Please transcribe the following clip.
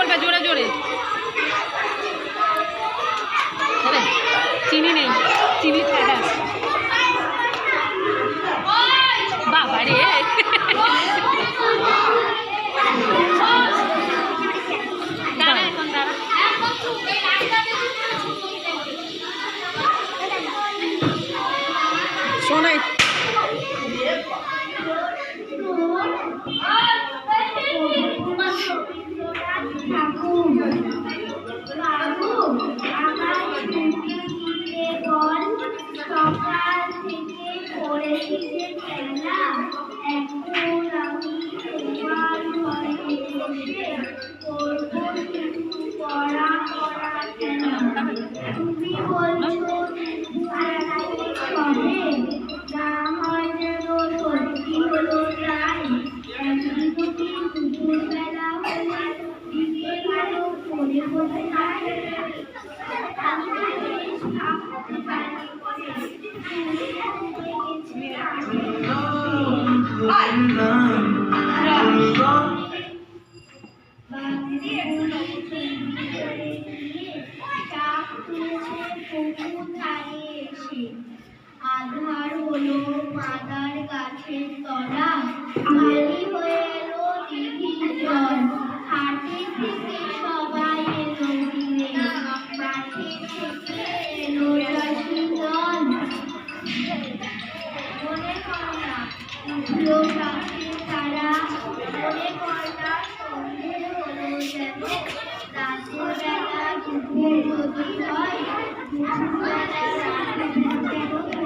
বলবে জোরে জোরে। চিনি নেই, চিনি ছাড়া। বাবা রে শোনাই সকাল থেকে পড়েছে খেলা, এখন আমি তোমার ঘরে বসে করবো কিছু পড়া পড়া খেলা। তুমি বলছো হবে না, হয় যেন সত্যি হলো তাই। একদিকে দুপুরবেলা হলে দিকে গেল পড়ে বসে থাকে, আমি বেশ থাকতে পারি। আধার হলো মাদার গাছের তলা, খালি হয়ে এলো দিঘির জল। হাটে থেকে সবাই এলো ঘিরে, মাঠে থেকে এলো চাষি দল। মনে হয় না উঠলো গাছের তারা, মনে হয় না সন্ধে হলো যেন। রাতের বেলা দুপুর যদি হয়, দুপুরবেলা রাত